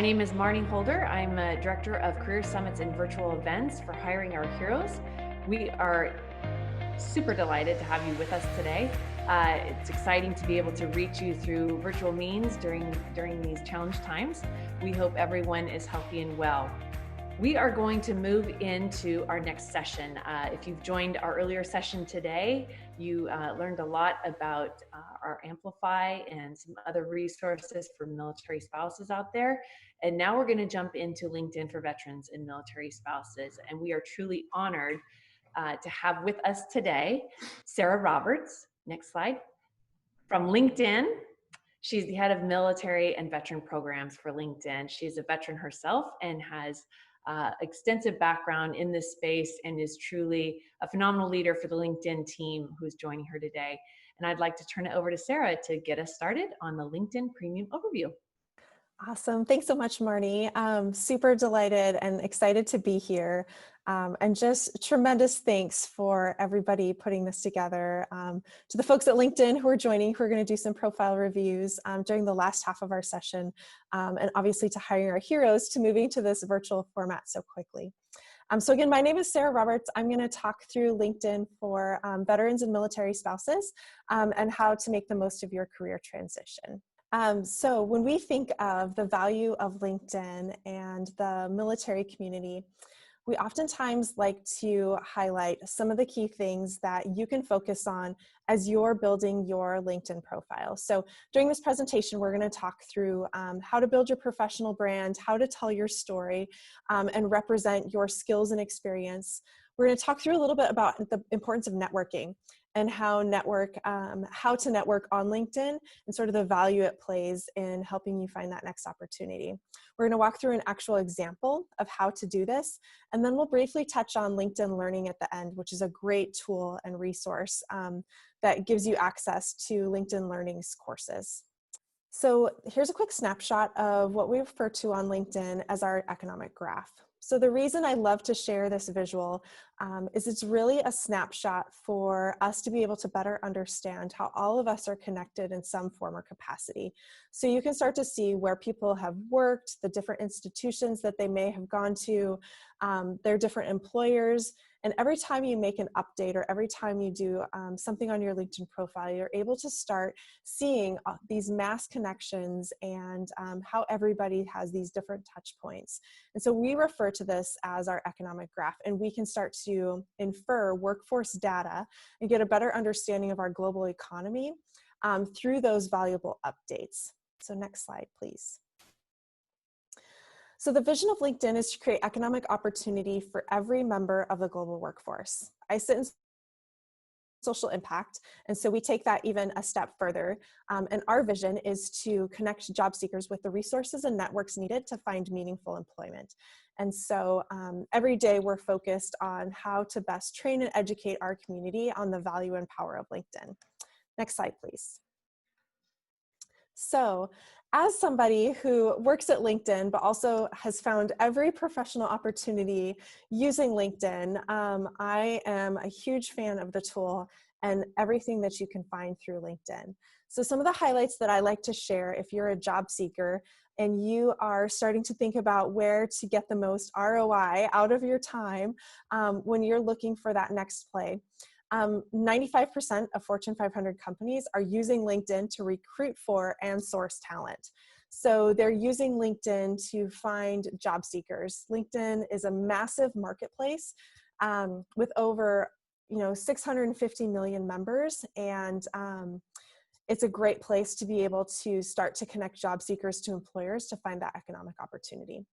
My name is Marnie Holder. I'm a Director of Career Summits and Virtual Events for Hiring Our Heroes. We are super delighted to have you with us today. It's exciting to be able to reach you through virtual means during these challenged times. We hope everyone is healthy and well. We are going to move into our next session. If you've joined our earlier session today, you learned a lot about our Amplify and some other resources for military spouses out there. And now we're going to jump into LinkedIn for veterans and military spouses. And we are truly honored to have with us today Sarah Roberts, next slide, from LinkedIn. She's the head of military and veteran programs for LinkedIn. She's a veteran herself and has extensive background in this space and is truly a phenomenal leader for the LinkedIn team who's joining her today. And I'd like to turn it over to Sarah to get us started on the LinkedIn Premium Overview. Awesome. Thanks so much, Marnie. Super delighted and excited to be here. And just tremendous thanks for everybody putting this together. To the folks at LinkedIn who are joining, who are going to do some profile reviews during the last half of our session. And obviously to Hiring Our Heroes to moving to this virtual format so quickly. So again, my name is Sarah Roberts. I'm going to talk through LinkedIn for veterans and military spouses and how to make the most of your career transition. So when we think of the value of LinkedIn and the military community, we oftentimes like to highlight some of the key things that you can focus on as you're building your LinkedIn profile. So during this presentation, we're going to talk through how to build your professional brand, how to tell your story, and represent your skills and experience. We're going to talk through a little bit about the importance of networking and how to network on LinkedIn and sort of the value it plays in helping you find that next opportunity. We're going to walk through an actual example of how to do this, and then we'll briefly touch on LinkedIn Learning at the end, which is a great tool and resource that gives you access to LinkedIn Learning's courses. So here's a quick snapshot of what we refer to on LinkedIn as our economic graph. So the reason I love to share this visual is it's really a snapshot for us to be able to better understand how all of us are connected in some form or capacity. So you can start to see where people have worked, the different institutions that they may have gone to, their different employers. And every time you make an update or every time you do something on your LinkedIn profile, you're able to start seeing these mass connections and how everybody has these different touch points. And so we refer to this as our economic graph, and we can start to infer workforce data and get a better understanding of our global economy through those valuable updates. So next slide, please. So the vision of LinkedIn is to create economic opportunity for every member of the global workforce. I sit in social impact, and so we take that even a step further. And our vision is to connect job seekers with the resources and networks needed to find meaningful employment. And so every day we're focused on how to best train and educate our community on the value and power of LinkedIn. Next slide, please. So as somebody who works at LinkedIn, but also has found every professional opportunity using LinkedIn, I am a huge fan of the tool and everything that you can find through LinkedIn. So some of the highlights that I like to share if you're a job seeker and you are starting to think about where to get the most ROI out of your time when you're looking for that next play. 95% of Fortune 500 companies are using LinkedIn to recruit for and source talent. So they're using LinkedIn to find job seekers. LinkedIn is a massive marketplace with over 650 million members, and it's a great place to be able to start to connect job seekers to employers to find that economic opportunity.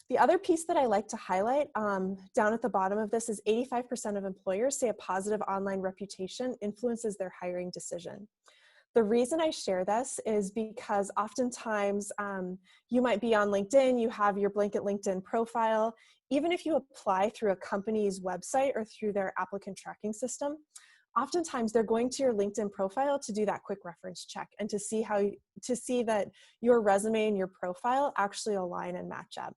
The other piece that I like to highlight down at the bottom of this is 85% of employers say a positive online reputation influences their hiring decision. The reason I share this is because oftentimes you might be on LinkedIn, you have your blanket LinkedIn profile. Even if you apply through a company's website or through their applicant tracking system, oftentimes they're going to your LinkedIn profile to do that quick reference check and to see that your resume and your profile actually align and match up.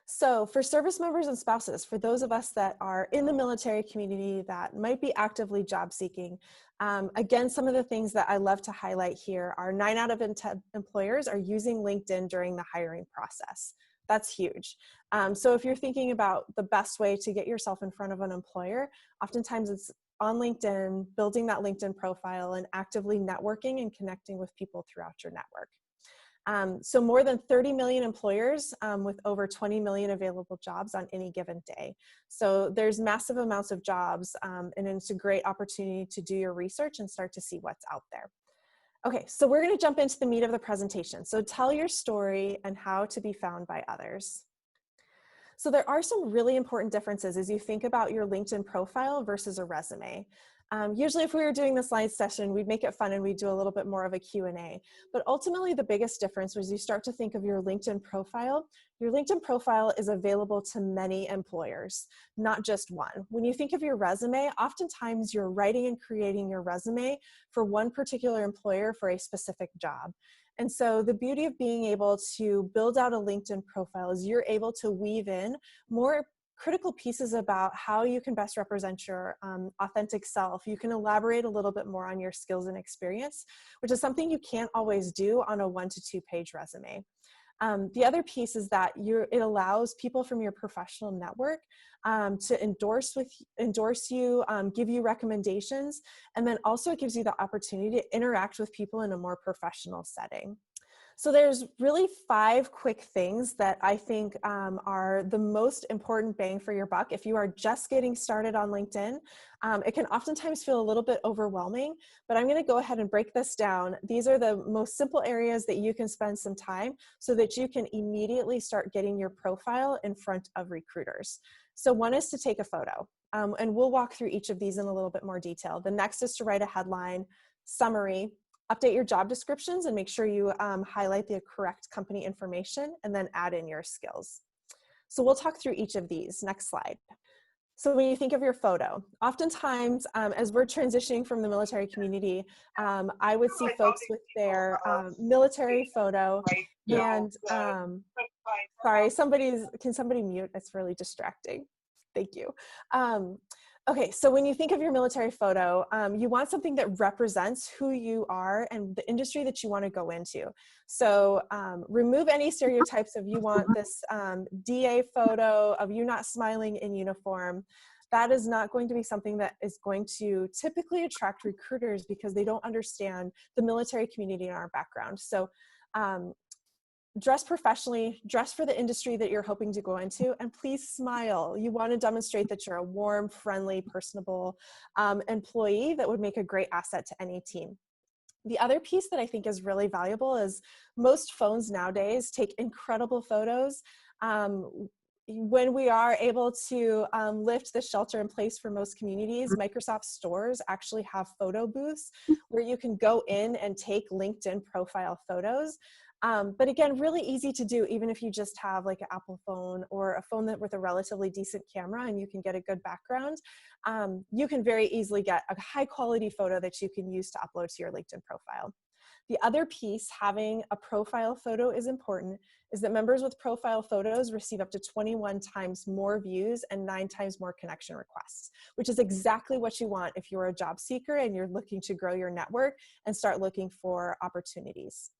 So for service members and spouses, for those of us that are in the military community that might be actively job seeking, again, some of the things that I love to highlight here are 9 out of 10 employers are using LinkedIn during the hiring process. That's huge. So if you're thinking about the best way to get yourself in front of an employer, oftentimes it's on LinkedIn, building that LinkedIn profile and actively networking and connecting with people throughout your network. So more than 30 million employers with over 20 million available jobs on any given day. So there's massive amounts of jobs and it's a great opportunity to do your research and start to see what's out there. Okay, so we're going to jump into the meat of the presentation. So tell your story and how to be found by others. So there are some really important differences as you think about your LinkedIn profile versus a resume. Usually if we were doing the slide session, we'd make it fun and we'd do a little bit more of a Q&A. But ultimately the biggest difference was you start to think of your LinkedIn profile. Your LinkedIn profile is available to many employers, not just one. When you think of your resume, oftentimes you're writing and creating your resume for one particular employer for a specific job. And so the beauty of being able to build out a LinkedIn profile is you're able to weave in more critical pieces about how you can best represent your authentic self. You can elaborate a little bit more on your skills and experience, which is something you can't always do on a 1 to 2 page resume. The other piece is that it allows people from your professional network to endorse you, give you recommendations, and then also it gives you the opportunity to interact with people in a more professional setting. So there's really 5 quick things that I think are the most important bang for your buck. If you are just getting started on LinkedIn, it can oftentimes feel a little bit overwhelming, but I'm going to go ahead and break this down. These are the most simple areas that you can spend some time so that you can immediately start getting your profile in front of recruiters. So one is to take a photo, and we'll walk through each of these in a little bit more detail. The next is to write a headline, summary, update your job descriptions and make sure you highlight the correct company information and then add in your skills. So we'll talk through each of these. Next slide. So when you think of your photo, oftentimes as we're transitioning from the military community, I would see folks with their military photo and, sorry, can somebody mute? It's really distracting. Thank you. Okay, so when you think of your military photo, you want something that represents who you are and the industry that you want to go into. So remove any stereotypes of you want this DA photo of you not smiling in uniform. That is not going to be something that is going to typically attract recruiters because they don't understand the military community in our background. So dress professionally, dress for the industry that you're hoping to go into, and please smile. You want to demonstrate that you're a warm, friendly, personable employee that would make a great asset to any team. The other piece that I think is really valuable is most phones nowadays take incredible photos. When we are able to lift the shelter in place for most communities, Microsoft stores actually have photo booths where you can go in and take LinkedIn profile photos. But again, really easy to do even if you just have like an Apple phone or a phone with a relatively decent camera and you can get a good background. You can very easily get a high quality photo that you can use to upload to your LinkedIn profile. The other piece, having a profile photo is important, is that members with profile photos receive up to 21 times more views and 9 times more connection requests, which is exactly what you want if you're a job seeker and you're looking to grow your network and start looking for opportunities.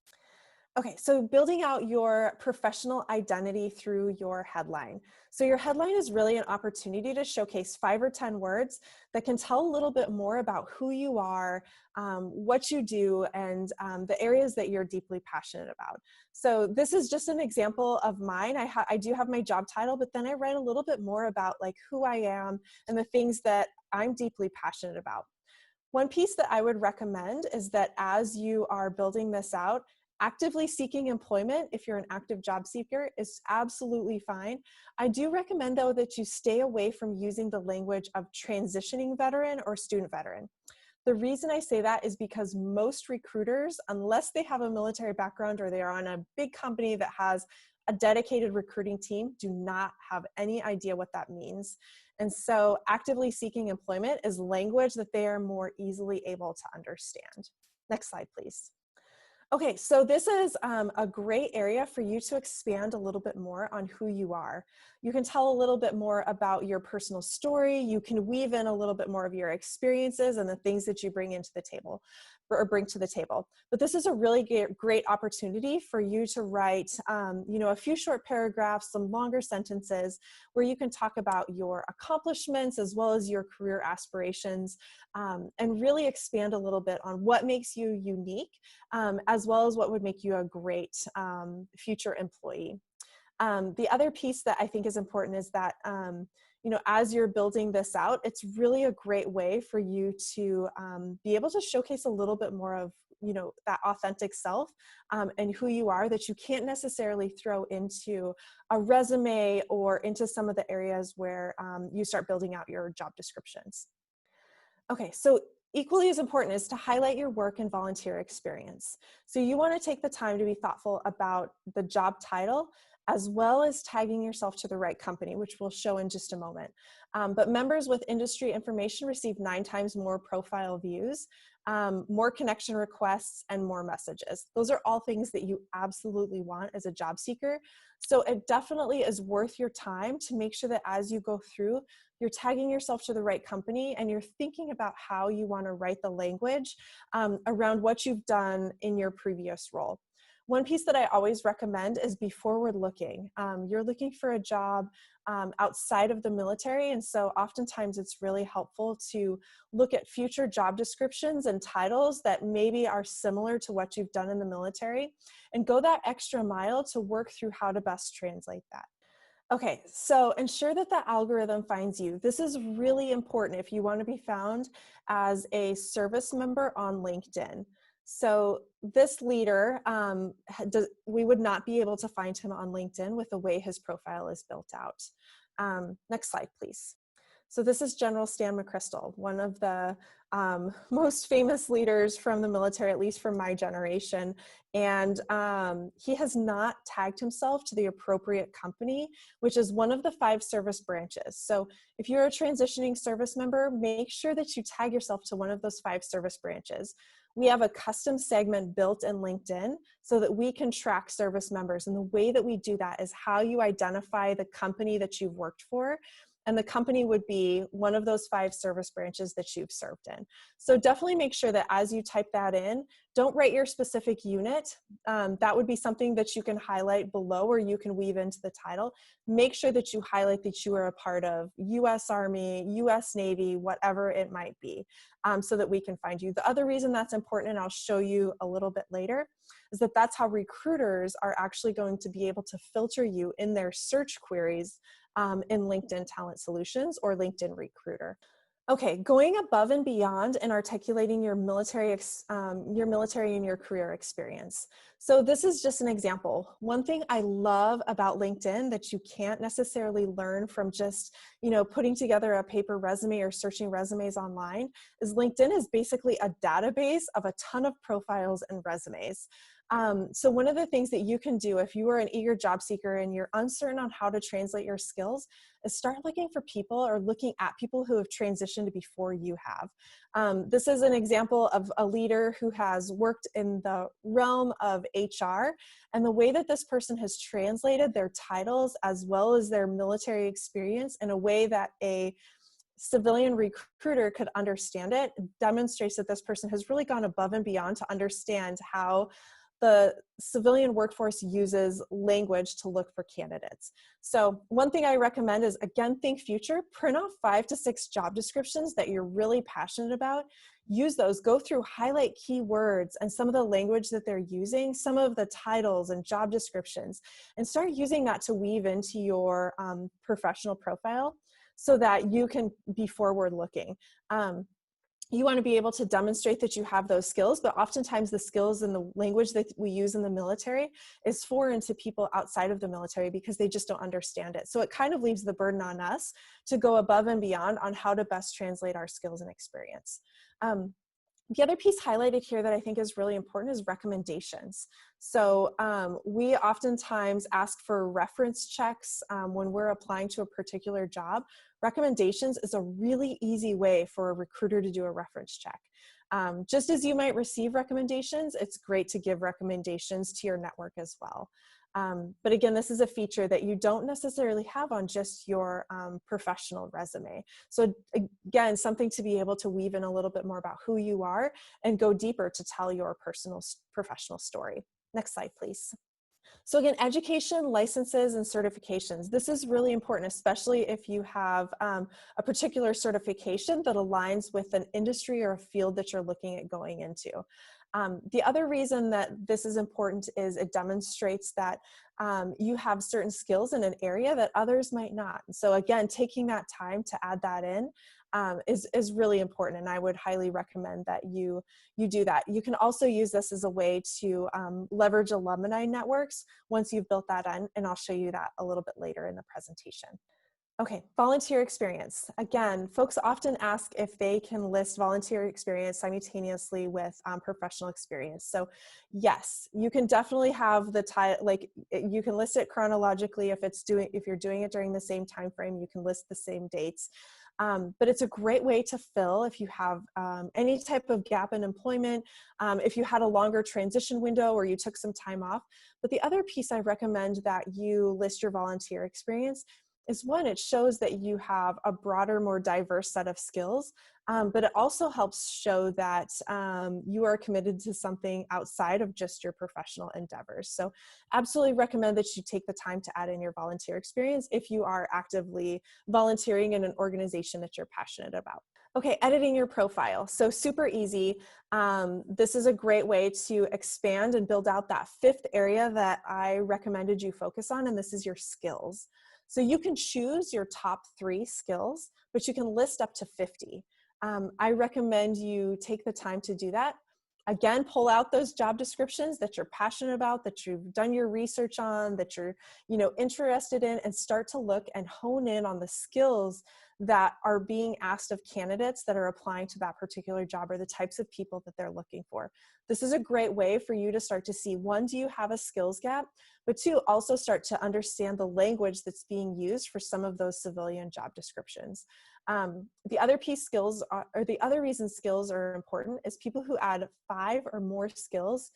Okay, so building out your professional identity through your headline. So your headline is really an opportunity to showcase 5 or 10 words that can tell a little bit more about who you are, what you do, and the areas that you're deeply passionate about. So this is just an example of mine. I do have my job title, but then I write a little bit more about like who I am and the things that I'm deeply passionate about. One piece that I would recommend is that as you are building this out, actively seeking employment, if you're an active job seeker, is absolutely fine. I do recommend, though, that you stay away from using the language of transitioning veteran or student veteran. The reason I say that is because most recruiters, unless they have a military background or they are on a big company that has a dedicated recruiting team, do not have any idea what that means. And so actively seeking employment is language that they are more easily able to understand. Next slide, please. Okay, so this is a great area for you to expand a little bit more on who you are. You can tell a little bit more about your personal story. You can weave in a little bit more of your experiences and the things that you bring into the table or bring to the table. But this is a really great opportunity for you to write, a few short paragraphs, some longer sentences where you can talk about your accomplishments as well as your career aspirations, and really expand a little bit on what makes you unique, as well as what would make you a great future employee. The other piece that I think is important is that, as you're building this out, it's really a great way for you to be able to showcase a little bit more of, that authentic self, and who you are that you can't necessarily throw into a resume or into some of the areas where you start building out your job descriptions. Okay, so equally as important is to highlight your work and volunteer experience. So you want to take the time to be thoughtful about the job title as well as tagging yourself to the right company, which we'll show in just a moment. But members with industry information receive 9 times more profile views, more connection requests, and more messages. Those are all things that you absolutely want as a job seeker. So it definitely is worth your time to make sure that as you go through, you're tagging yourself to the right company and you're thinking about how you want to write the language around what you've done in your previous role. One piece that I always recommend is be forward looking. You're looking for a job outside of the military, and so oftentimes it's really helpful to look at future job descriptions and titles that maybe are similar to what you've done in the military and go that extra mile to work through how to best translate that. Okay, so ensure that the algorithm finds you. This is really important if you want to be found as a service member on LinkedIn. So this leader, we would not be able to find him on LinkedIn with the way his profile is built out. Next slide, please. So this is General Stan McChrystal, one of the most famous leaders from the military, at least from my generation. And he has not tagged himself to the appropriate company, which is one of the 5 service branches. So if you're a transitioning service member, make sure that you tag yourself to one of those 5 service branches. We have a custom segment built in LinkedIn so that we can track service members. And the way that we do that is how you identify the company that you've worked for. And the company would be one of those 5 service branches that you've served in. So definitely make sure that as you type that in, don't write your specific unit. That would be something that you can highlight below or you can weave into the title. Make sure that you highlight that you are a part of US Army, US Navy, whatever it might be, so that we can find you. The other reason that's important, and I'll show you a little bit later, is that that's how recruiters are actually going to be able to filter you in their search queries in LinkedIn Talent Solutions or LinkedIn Recruiter. Okay, going above and beyond and articulating your military and your career experience. So this is just an example. One thing I love about LinkedIn that you can't necessarily learn from just, putting together a paper resume or searching resumes online is LinkedIn is basically a database of a ton of profiles and resumes. So one of the things that you can do if you are an eager job seeker and you're uncertain on how to translate your skills is start looking for people or looking at people who have transitioned before you have. This is an example of a leader who has worked in the realm of HR, and the way that this person has translated their titles as well as their military experience in a way that a civilian recruiter could understand it demonstrates that this person has really gone above and beyond to understand how the civilian workforce uses language to look for candidates. So one thing I recommend is, again, think future, print off 5 to 6 job descriptions that you're really passionate about. Use those, go through, highlight keywords and some of the language that they're using, some of the titles and job descriptions, and start using that to weave into your professional profile so that you can be forward looking. You want to be able to demonstrate that you have those skills, but oftentimes the skills and the language that we use in the military is foreign to people outside of the military because they just don't understand it. So it kind of leaves the burden on us to go above and beyond on how to best translate our skills and experience. The other piece highlighted here that I think is really important is recommendations. So we oftentimes ask for reference checks when we're applying to a particular job. Recommendations is a really easy way for a recruiter to do a reference check. Just as you might receive recommendations, it's great to give recommendations to your network as well. But again, this is a feature that you don't necessarily have on just your professional resume. So again, something to be able to weave in a little bit more about who you are and go deeper to tell your personal professional story. Next slide, please. So again, education, licenses, and certifications. This is really important, especially if you have a particular certification that aligns with an industry or a field that you're looking at going into. The other reason that this is important is it demonstrates that you have certain skills in an area that others might not. So again, taking that time to add that in is really important, and I would highly recommend that you do that. You can also use this as a way to leverage alumni networks once you've built that in, and I'll show you that a little bit later in the presentation. Okay, volunteer experience. Again, folks often ask if they can list volunteer experience simultaneously with professional experience. So yes, you can definitely have the you can list it chronologically if you're doing it during the same time frame, you can list the same dates. But it's a great way to fill if you have any type of gap in employment, if you had a longer transition window or you took some time off. But the other piece I recommend that you list your volunteer experience is one, it shows that you have a broader, more diverse set of skills, but it also helps show that you are committed to something outside of just your professional endeavors. So absolutely recommend that you take the time to add in your volunteer experience if you are actively volunteering in an organization that you're passionate about. Okay, editing your profile. So super easy. This is a great way to expand and build out that fifth area that I recommended you focus on, and this is your skills. So you can choose your top 3 skills, but you can list up to 50. I recommend you take the time to do that. Again, pull out those job descriptions that you're passionate about, that you've done your research on, that you're interested in, and start to look and hone in on the skills that are being asked of candidates that are applying to that particular job, or the types of people that they're looking for. This is a great way for you to start to see, 1, do you have a skills gap? But 2, also start to understand the language that's being used for some of those civilian job descriptions. The other reason skills are important is people who add 5 or more skills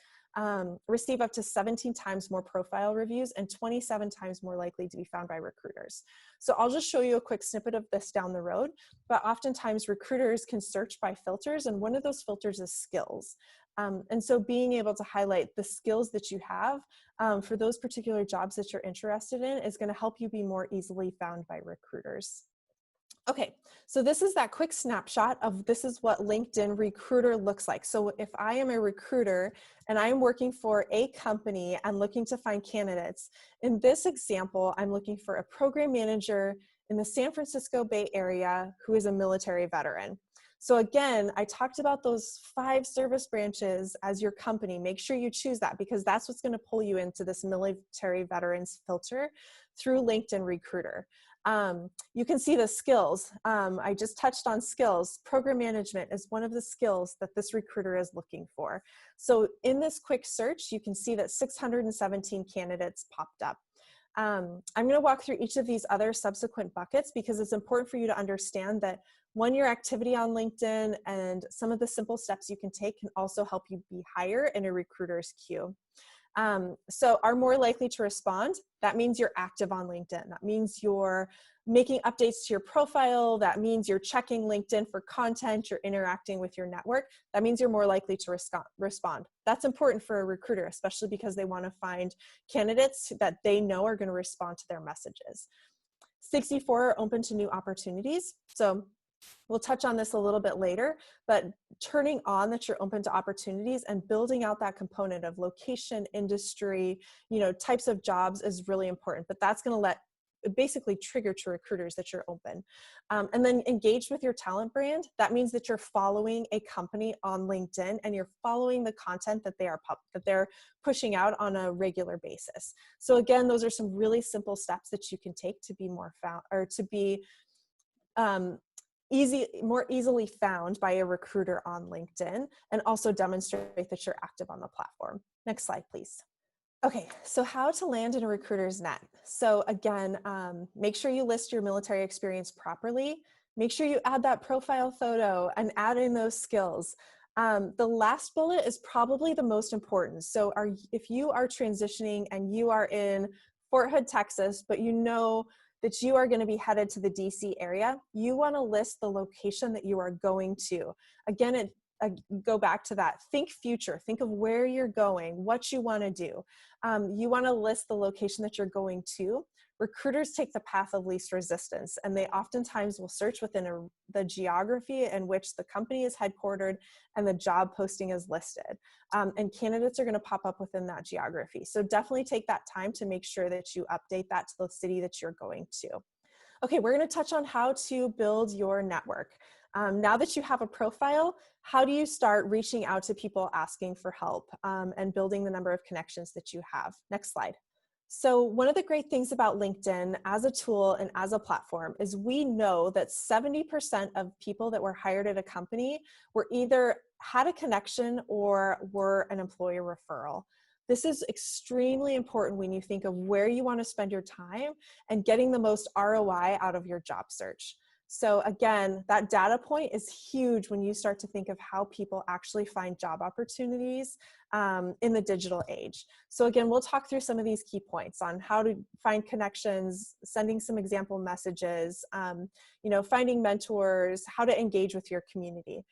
receive up to 17 times more profile reviews and 27 times more likely to be found by recruiters. So I'll just show you a quick snippet of this down the road, but oftentimes recruiters can search by filters, and one of those filters is skills. And so being able to highlight the skills that you have for those particular jobs that you're interested in is going to help you be more easily found by recruiters. Okay, so this is that quick snapshot of this is what LinkedIn Recruiter looks like. So if I am a recruiter and I'm working for a company and looking to find candidates, in this example, I'm looking for a program manager in the San Francisco Bay Area who is a military veteran. So again, I talked about those 5 service branches as your company. Make sure you choose that, because that's what's going to pull you into this military veterans filter through LinkedIn Recruiter. You can see the skills. I just touched on skills. Program management is one of the skills that this recruiter is looking for. So in this quick search, you can see that 617 candidates popped up. I'm going to walk through each of these other subsequent buckets because it's important for you to understand that your activity on LinkedIn and some of the simple steps you can take can also help you be higher in a recruiter's queue. So are more likely to respond. That means you're active on LinkedIn. That means you're making updates to your profile. That means you're checking LinkedIn for content. You're interacting with your network. That means you're more likely to respond. That's important for a recruiter, especially because they want to find candidates that they know are going to respond to their messages. 64 are open to new opportunities. So we'll touch on this a little bit later, but turning on that you're open to opportunities and building out that component of location, industry, types of jobs is really important, but that's going to basically trigger to recruiters that you're open. And then engage with your talent brand. That means that you're following a company on LinkedIn and you're following the content that they're pushing out on a regular basis. So again, those are some really simple steps that you can take to be more found, or to be more easily found by a recruiter on LinkedIn, and also demonstrate that you're active on the platform. Next slide, please. Okay, so how to land in a recruiter's net. So again, make sure you list your military experience properly. Make sure you add that profile photo and add in those skills. The last bullet is probably the most important. So if you are transitioning and you are in Fort Hood, Texas, but you know that you are going to be headed to the DC area, you want to list the location that you are going to. Again, go back to that. Think future. Think of where you're going, what you want to do. You want to list the location that you're going to. Recruiters take the path of least resistance, and they oftentimes will search within the geography in which the company is headquartered and the job posting is listed. And candidates are going to pop up within that geography. So definitely take that time to make sure that you update that to the city that you're going to. Okay, we're going to touch on how to build your network. Now that you have a profile, how do you start reaching out to people asking for help and building the number of connections that you have? Next slide. So one of the great things about LinkedIn as a tool and as a platform is we know that 70% of people that were hired at a company were either had a connection or were an employer referral. This is extremely important when you think of where you want to spend your time and getting the most ROI out of your job search. So again, that data point is huge when you start to think of how people actually find job opportunities in the digital age. So again, we'll talk through some of these key points on how to find connections, sending some example messages, finding mentors, how to engage with your community.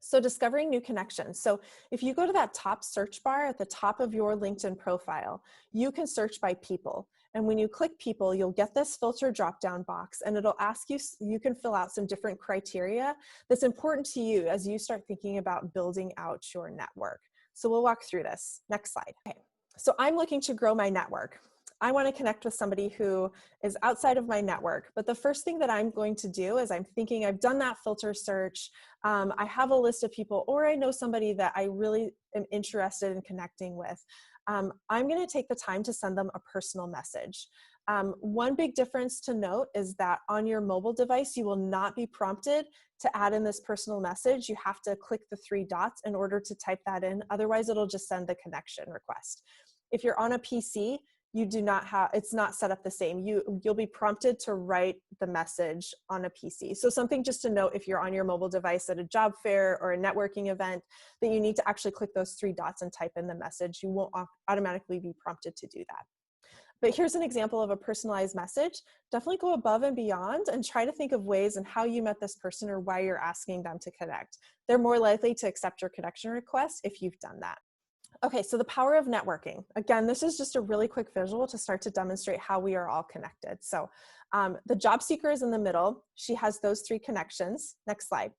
So discovering new connections. So if you go to that top search bar at the top of your LinkedIn profile, you can search by people. And when you click people, you'll get this filter drop-down box, and it'll ask you, you can fill out some different criteria that's important to you as you start thinking about building out your network. So we'll walk through this. Next slide. Okay. So I'm looking to grow my network. I want to connect with somebody who is outside of my network. But the first thing that I'm going to do is I'm thinking I've done that filter search. I have a list of people, or I know somebody that I really am interested in connecting with. I'm going to take the time to send them a personal message. One big difference to note is that on your mobile device, you will not be prompted to add in this personal message. You have to click the 3 dots in order to type that in. Otherwise, it'll just send the connection request. If you're on a PC, you do not have, it's not set up the same. You'll be prompted to write the message on a PC. So something just to note if you're on your mobile device at a job fair or a networking event, that you need to actually click those 3 dots and type in the message. You won't automatically be prompted to do that. But here's an example of a personalized message. Definitely go above and beyond and try to think of ways and how you met this person or why you're asking them to connect. They're more likely to accept your connection request if you've done that. Okay, so the power of networking. Again, this is just a really quick visual to start to demonstrate how we are all connected. So the job seeker is in the middle. She has those 3 connections. Next slide.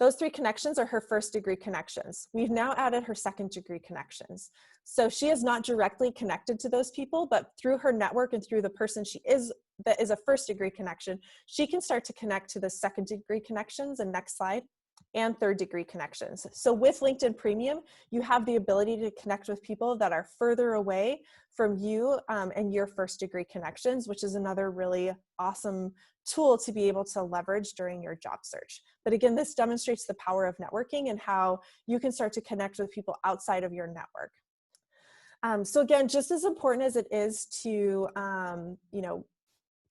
Those 3 connections are her first-degree connections. We've now added her second-degree connections. So she is not directly connected to those people, but through her network and through the person that is a first-degree connection, she can start to connect to the second-degree connections, and next slide, and third-degree connections. So with LinkedIn Premium, you have the ability to connect with people that are further away from you and your first-degree connections, which is another really awesome tool to be able to leverage during your job search. But again, this demonstrates the power of networking and how you can start to connect with people outside of your network. So again, just as important as it is to,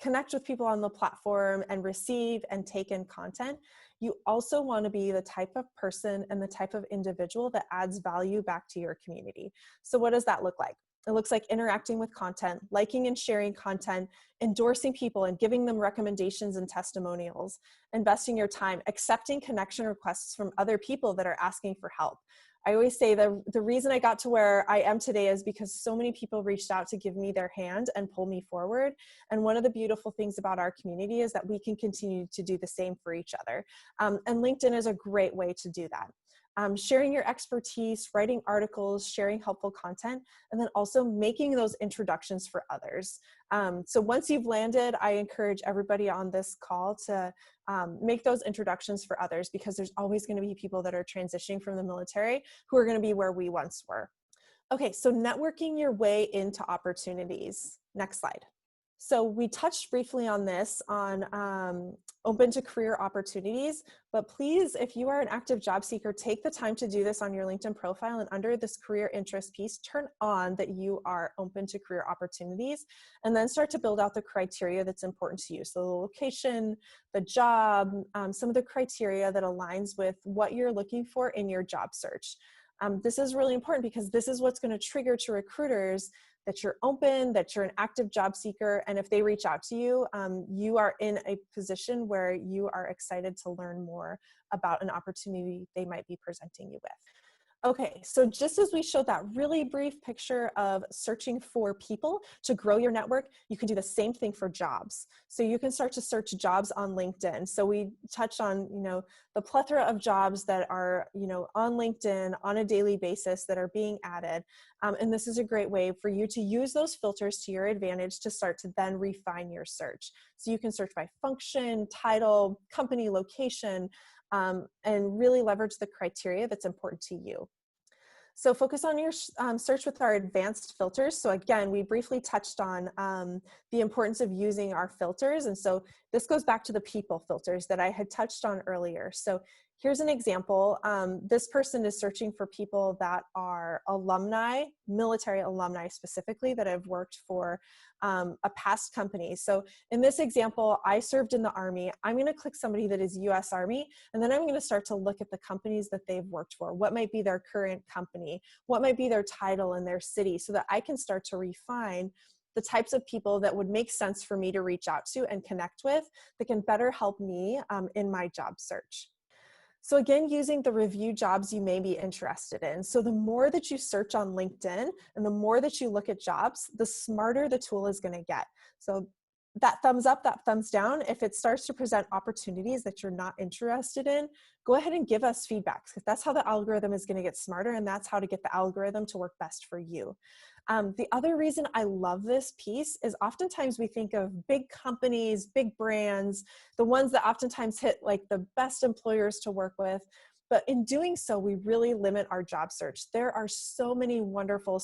connect with people on the platform and receive and take in content, you also want to be the type of person and the type of individual that adds value back to your community. So what does that look like? It looks like interacting with content, liking and sharing content, endorsing people and giving them recommendations and testimonials, investing your time, accepting connection requests from other people that are asking for help. I always say the reason I got to where I am today is because so many people reached out to give me their hand and pull me forward. And one of the beautiful things about our community is that we can continue to do the same for each other. And LinkedIn is a great way to do that. Sharing your expertise, writing articles, sharing helpful content, and then also making those introductions for others. So once you've landed, I encourage everybody on this call to make those introductions for others, because there's always going to be people that are transitioning from the military who are going to be where we once were. Okay, so networking your way into opportunities. Next slide. So we touched briefly on this on open to career opportunities, but please, if you are an active job seeker, take the time to do this on your LinkedIn profile, and under this career interest piece, turn on that you are open to career opportunities, and then start to build out the criteria that's important to you. So the location, the job, some of the criteria that aligns with what you're looking for in your job search. This is really important because this is what's going to trigger to recruiters that you're open, that you're an active job seeker, and if they reach out to you, you are in a position where you are excited to learn more about an opportunity they might be presenting you with. Okay, so just as we showed that really brief picture of searching for people to grow your network, you can do the same thing for jobs. So you can start to search jobs on LinkedIn. So we touched on, the plethora of jobs that are, on LinkedIn on a daily basis that are being added. And this is a great way for you to use those filters to your advantage to start to then refine your search. So you can search by function, title, company location, and really leverage the criteria that's important to you. So focus on your search with our advanced filters. So again, we briefly touched on the importance of using our filters. And so this goes back to the people filters that I had touched on earlier. So here's an example. This person is searching for people that are alumni, military alumni specifically, that have worked for a past company. So in this example, I served in the Army. I'm going to click somebody that is US Army, and then I'm going to start to look at the companies that they've worked for. What might be their current company? What might be their title in their city, so that I can start to refine the types of people that would make sense for me to reach out to and connect with that can better help me in my job search. So again, using the review jobs you may be interested in. So the more that you search on LinkedIn and the more that you look at jobs, the smarter the tool is going to get. So that thumbs up, that thumbs down, if it starts to present opportunities that you're not interested in, go ahead and give us feedback, because that's how the algorithm is going to get smarter, and that's how to get the algorithm to work best for you. The other reason I love this piece is oftentimes we think of big companies, big brands, the ones that oftentimes hit like the best employers to work with. But in doing so, we really limit our job search. There are so many wonderful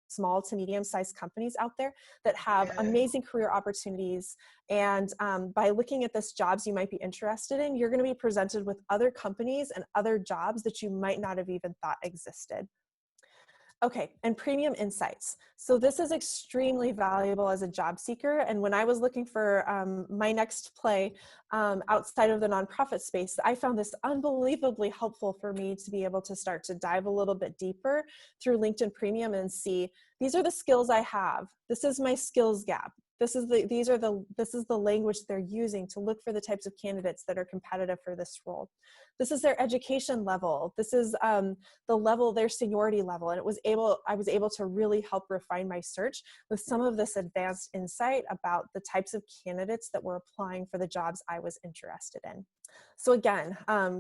small to medium-sized companies out there that have amazing career opportunities. And by looking at this jobs you might be interested in, you're going to be presented with other companies and other jobs that you might not have even thought existed. Okay, and premium insights. So this is extremely valuable as a job seeker. And when I was looking for my next play outside of the nonprofit space, I found this unbelievably helpful for me to be able to start to dive a little bit deeper through LinkedIn Premium and see, these are the skills I have. This is my skills gap. This is the language they're using to look for the types of candidates that are competitive for this role. This is their education level. This is the level, their seniority level. And I was able to really help refine my search with some of this advanced insight about the types of candidates that were applying for the jobs I was interested in. So again,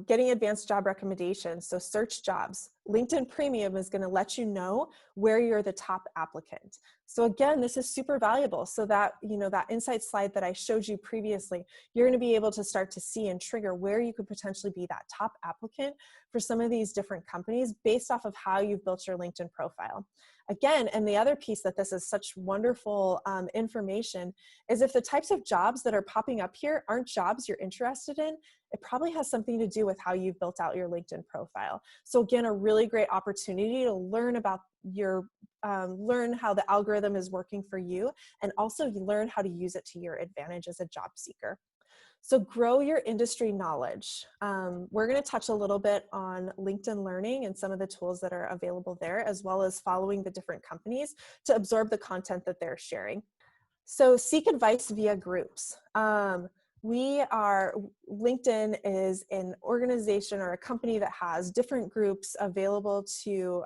getting advanced job recommendations. So search jobs. LinkedIn Premium is going to let you know where you're the top applicant. So again, this is super valuable. So that, that insight slide that I showed you previously, you're going to be able to start to see and trigger where you could potentially be that top applicant for some of these different companies based off of how you've built your LinkedIn profile. Again, and the other piece that this is such wonderful information is if the types of jobs that are popping up here aren't jobs you're interested in, it probably has something to do with how you've built out your LinkedIn profile. So again, a really great opportunity to learn about learn how the algorithm is working for you, and also you learn how to use it to your advantage as a job seeker. So grow your industry knowledge. We're going to touch a little bit on LinkedIn Learning and some of the tools that are available there, as well as following the different companies to absorb the content that they're sharing. So seek advice via groups. LinkedIn is an organization or a company that has different groups available to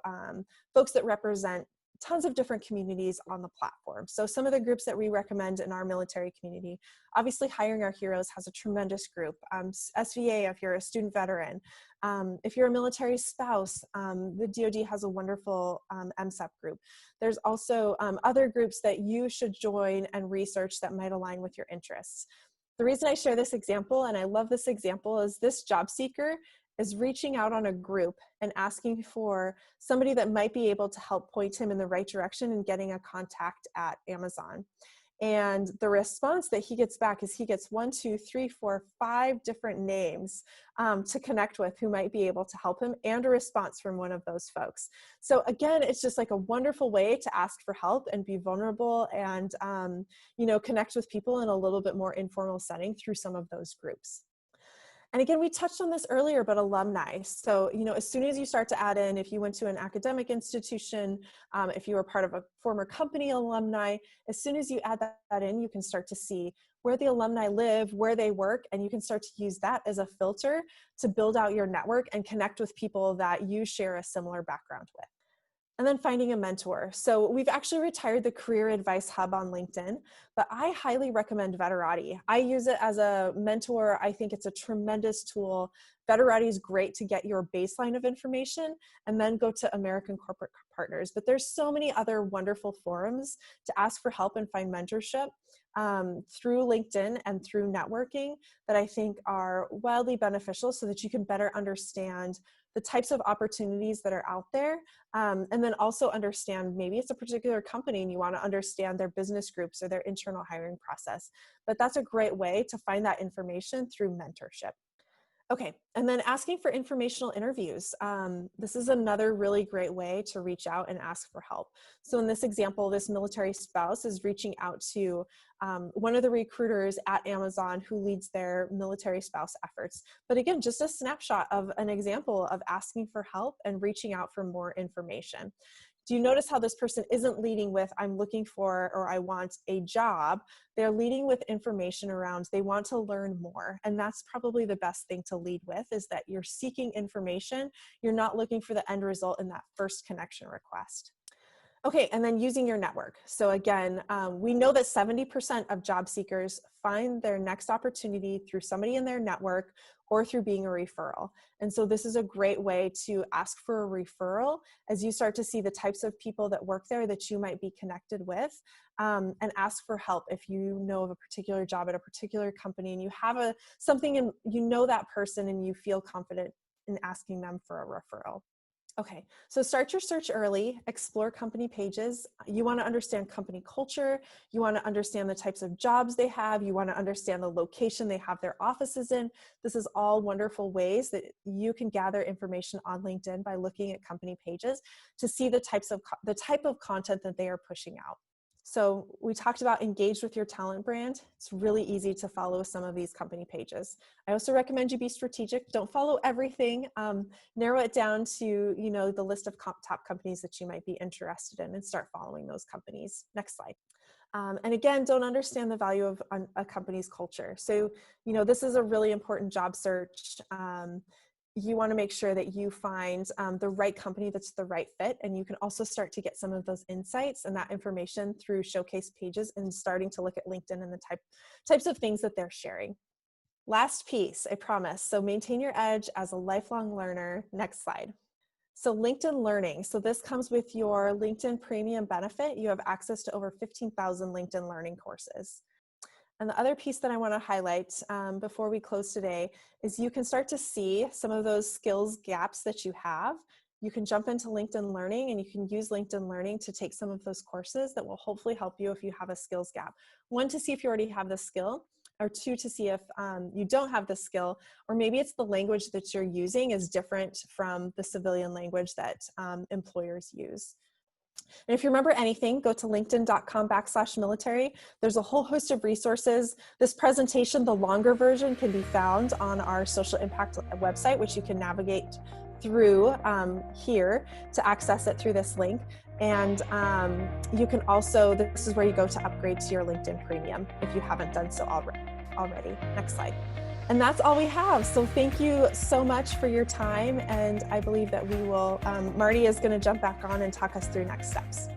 folks that represent tons of different communities on the platform. So some of the groups that we recommend in our military community, obviously Hiring Our Heroes has a tremendous group. SVA, if you're a student veteran. If you're a military spouse, the DoD has a wonderful MSEP group. There's also other groups that you should join and research that might align with your interests. The reason I share this example, and I love this example, is this job seeker is reaching out on a group and asking for somebody that might be able to help point him in the right direction and getting a contact at Amazon. And the response that he gets back is he gets 1, 2, 3, 4, 5 different names to connect with who might be able to help him, and a response from one of those folks. So again, it's just like a wonderful way to ask for help and be vulnerable and, connect with people in a little bit more informal setting through some of those groups. And again, we touched on this earlier, but alumni. So, as soon as you start to add in, if you went to an academic institution, if you were part of a former company alumni, as soon as you add that in, you can start to see where the alumni live, where they work, and you can start to use that as a filter to build out your network and connect with people that you share a similar background with. And then finding a mentor. So we've actually retired the Career Advice Hub on LinkedIn, but I highly recommend Veterati. I use it as a mentor. I think it's a tremendous tool. Veterati is great to get your baseline of information and then go to American Corporate Partners. But there's so many other wonderful forums to ask for help and find mentorship through LinkedIn and through networking that I think are wildly beneficial so that you can better understand the types of opportunities that are out there. And then also understand, maybe it's a particular company and you want to understand their business groups or their internal hiring process. But that's a great way to find that information through mentorship. Okay, and then asking for informational interviews. This is another really great way to reach out and ask for help. So in this example, this military spouse is reaching out to one of the recruiters at Amazon who leads their military spouse efforts. But again, just a snapshot of an example of asking for help and reaching out for more information. Do you notice how this person isn't leading with, I'm looking for, or I want a job? They're leading with information around, they want to learn more. And that's probably the best thing to lead with, is that you're seeking information. You're not looking for the end result in that first connection request. Okay, and then using your network. So again, we know that 70% of job seekers find their next opportunity through somebody in their network or through being a referral. And so this is a great way to ask for a referral as you start to see the types of people that work there that you might be connected with, and ask for help if you know of a particular job at a particular company and you have something and you know that person and you feel confident in asking them for a referral. Okay, so start your search early, explore company pages. You want to understand company culture. You want to understand the types of jobs they have. You want to understand the location they have their offices in. This is all wonderful ways that you can gather information on LinkedIn by looking at company pages to see the type of content that they are pushing out. So we talked about engage with your talent brand. It's really easy to follow some of these company pages. I also recommend you be strategic. Don't follow everything. Narrow it down to, the list of top companies that you might be interested in and start following those companies. Next slide. And again, don't understand the value of a company's culture. So, this is a really important job search. You want to make sure that you find the right company that's the right fit. And you can also start to get some of those insights and that information through showcase pages and starting to look at LinkedIn and the types of things that they're sharing. Last piece, I promise. So maintain your edge as a lifelong learner. Next slide. So LinkedIn Learning. So this comes with your LinkedIn Premium benefit. You have access to over 15,000 LinkedIn Learning courses. And the other piece that I want to highlight before we close today is you can start to see some of those skills gaps that you have. You can jump into LinkedIn Learning and you can use LinkedIn Learning to take some of those courses that will hopefully help you if you have a skills gap. One, to see if you already have the skill, or two, to see if you don't have the skill, or maybe it's the language that you're using is different from the civilian language that employers use. And if you remember anything, go to linkedin.com/military. There's a whole host of resources. This presentation, the longer version, can be found on our Social Impact website, which you can navigate through here to access it through this link. And you can also, this is where you go to upgrade to your LinkedIn Premium if you haven't done so already. Next slide. And that's all we have. So thank you so much for your time. And I believe that we will, Marty is going to jump back on and talk us through next steps.